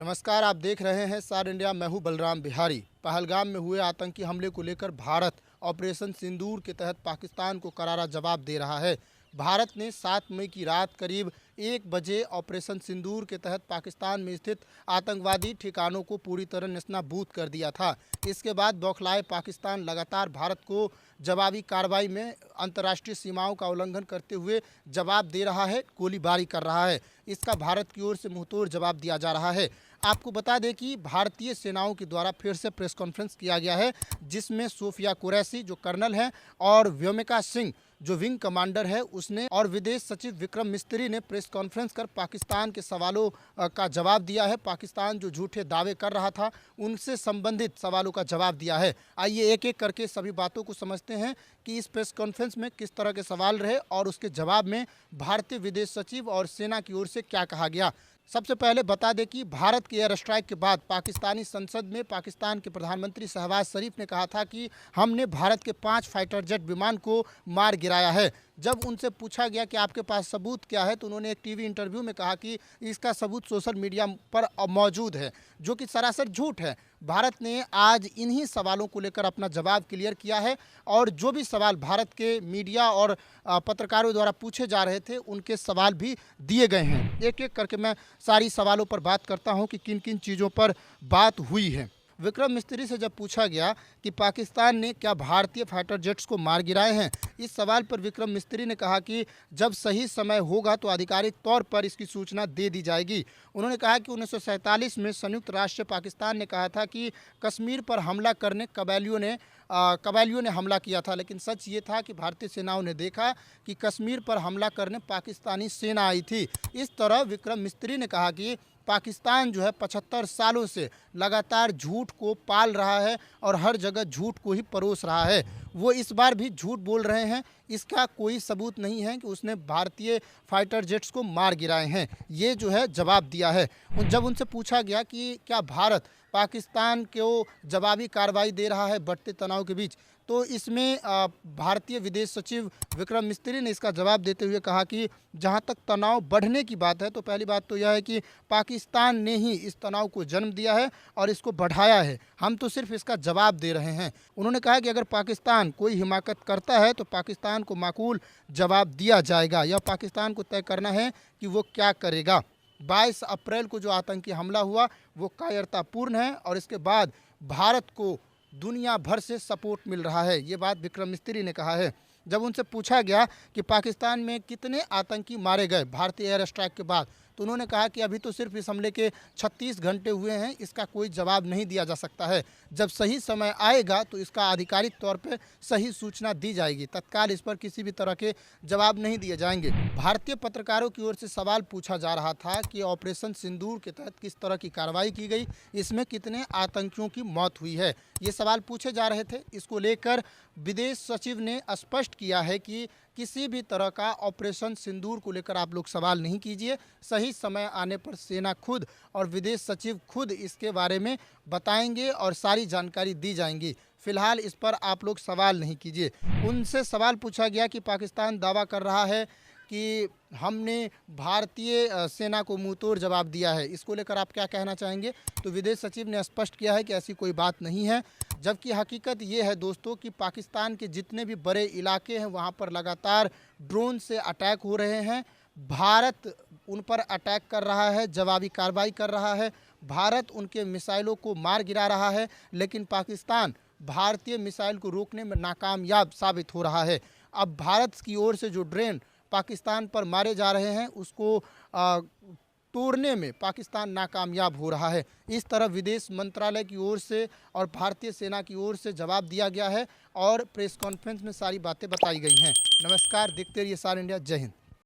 नमस्कार, आप देख रहे हैं स्टार इंडिया। मैं हूं बलराम बिहारी। पहलगाम में हुए आतंकी हमले को लेकर भारत ऑपरेशन सिंदूर के तहत पाकिस्तान को करारा जवाब दे रहा है। भारत ने 7 मई की रात करीब 1 बजे ऑपरेशन सिंदूर के तहत पाकिस्तान में स्थित आतंकवादी ठिकानों को पूरी तरह नेस्तनाबूद कर दिया था। इसके बाद बौखलाए पाकिस्तान लगातार भारत को जवाबी कार्रवाई में अंतर्राष्ट्रीय सीमाओं का उल्लंघन करते हुए जवाब दे रहा है, गोलीबारी कर रहा है। इसका भारत की ओर से मुंहतोड़ जवाब दिया जा रहा है। आपको बता दें कि भारतीय सेनाओं के द्वारा फिर से प्रेस कॉन्फ्रेंस किया गया है, जिसमें सोफिया कुरैशी जो कर्नल हैं और व्योमिका सिंह जो विंग कमांडर है उसने और विदेश सचिव विक्रम मिस्त्री ने प्रेस कॉन्फ्रेंस कर पाकिस्तान के सवालों का जवाब दिया है। पाकिस्तान जो झूठे दावे कर रहा था उनसे संबंधित सवालों का जवाब दिया है। आइए एक एक करके सभी बातों को समझते हैं कि इस प्रेस कॉन्फ्रेंस में किस तरह के सवाल रहे और उसके जवाब में भारतीय विदेश सचिव और सेना की ओर से क्या कहा गया। सबसे पहले बता दें कि भारत के एयर स्ट्राइक के बाद पाकिस्तानी संसद में पाकिस्तान के प्रधानमंत्री शहबाज शरीफ ने कहा था कि हमने भारत के 5 फाइटर जेट विमान को मार गिराया है। जब उनसे पूछा गया कि आपके पास सबूत क्या है, तो उन्होंने एक टीवी इंटरव्यू में कहा कि इसका सबूत सोशल मीडिया पर मौजूद है, जो कि सरासर झूठ है। भारत ने आज इन्हीं सवालों को लेकर अपना जवाब क्लियर किया है और जो भी सवाल भारत के मीडिया और पत्रकारों द्वारा पूछे जा रहे थे उनके सवाल भी दिए गए हैं। एक एक करके मैं सारी सवालों पर बात करता हूं कि किन किन चीज़ों पर बात हुई है। विक्रम मिस्त्री से जब पूछा गया कि पाकिस्तान ने क्या भारतीय फाइटर जेट्स को मार गिराए हैं, इस सवाल पर विक्रम मिस्त्री ने कहा कि जब सही समय होगा तो आधिकारिक तौर पर इसकी सूचना दे दी जाएगी। उन्होंने कहा कि 1947 में संयुक्त राष्ट्र पाकिस्तान ने कहा था कि कश्मीर पर हमला करने कबायलियों ने हमला किया था, लेकिन सच ये था कि भारतीय सेनाओं ने देखा कि कश्मीर पर हमला करने पाकिस्तानी सेना आई थी। इस तरह विक्रम मिस्त्री ने कहा कि पाकिस्तान जो है 75 सालों से लगातार झूठ को पाल रहा है और हर जगह झूठ को ही परोस रहा है। वो इस बार भी झूठ बोल रहे हैं। इसका कोई सबूत नहीं है कि उसने भारतीय फाइटर जेट्स को मार गिराए हैं। ये जो है जवाब दिया है। जब उनसे पूछा गया कि क्या भारत पाकिस्तान को जवाबी कार्रवाई दे रहा है बढ़ते तनाव के बीच, तो इसमें भारतीय विदेश सचिव विक्रम मिस्त्री ने इसका जवाब देते हुए कहा कि जहां तक तनाव बढ़ने की बात है, तो पहली बात तो यह है कि पाकिस्तान ने ही इस तनाव को जन्म दिया है और इसको बढ़ाया है। हम तो सिर्फ इसका जवाब दे रहे हैं। उन्होंने कहा कि अगर पाकिस्तान कोई हिमाकत करता है तो पाकिस्तान को माकूल जवाब दिया जाएगा। यह पाकिस्तान को तय करना है कि वो क्या करेगा। 22 अप्रैल को जो आतंकी हमला हुआ वो कायरतापूर्ण है और इसके बाद भारत को दुनिया भर से सपोर्ट मिल रहा है। ये बात विक्रम मिस्त्री ने कहा है। जब उनसे पूछा गया कि पाकिस्तान में कितने आतंकी मारे गए भारतीय एयर स्ट्राइक के बाद, तो उन्होंने कहा कि अभी तो सिर्फ इस हमले के 36 घंटे हुए हैं, इसका कोई जवाब नहीं दिया जा सकता है। जब सही समय आएगा तो इसका आधिकारिक तौर पे सही सूचना दी जाएगी। तत्काल इस पर किसी भी तरह के जवाब नहीं दिए जाएंगे। भारतीय पत्रकारों की ओर से सवाल पूछा जा रहा था कि ऑपरेशन सिंदूर के तहत किस तरह की कार्रवाई की गई, इसमें कितने आतंकियों की मौत हुई है, ये सवाल पूछे जा रहे थे। इसको लेकर विदेश सचिव ने स्पष्ट किया है कि किसी भी तरह का ऑपरेशन सिंदूर को लेकर आप लोग सवाल नहीं कीजिए। सही समय आने पर सेना खुद और विदेश सचिव खुद इसके बारे में बताएंगे और सारी जानकारी दी जाएंगी। फिलहाल इस पर आप लोग सवाल नहीं कीजिए। उनसे सवाल पूछा गया कि पाकिस्तान दावा कर रहा है कि हमने भारतीय सेना को मुंहतोड़ जवाब दिया है, इसको लेकर आप क्या कहना चाहेंगे। तो विदेश सचिव ने स्पष्ट किया है कि ऐसी कोई बात नहीं है, जबकि हकीकत ये है दोस्तों कि पाकिस्तान के जितने भी बड़े इलाके हैं वहाँ पर लगातार ड्रोन से अटैक हो रहे हैं। भारत उन पर अटैक कर रहा है, जवाबी कार्रवाई कर रहा है। भारत उनके मिसाइलों को मार गिरा रहा है, लेकिन पाकिस्तान भारतीय मिसाइल को रोकने में नाकामयाब साबित हो रहा है। अब भारत की ओर से जो ड्रोन पाकिस्तान पर मारे जा रहे हैं उसको तोड़ने में पाकिस्तान नाकामयाब हो रहा है। इस तरह विदेश मंत्रालय की ओर से और भारतीय सेना की ओर से जवाब दिया गया है और प्रेस कॉन्फ्रेंस में सारी बातें बताई गई हैं। नमस्कार, देखते रहिए स्टार इंडिया। जय हिंद।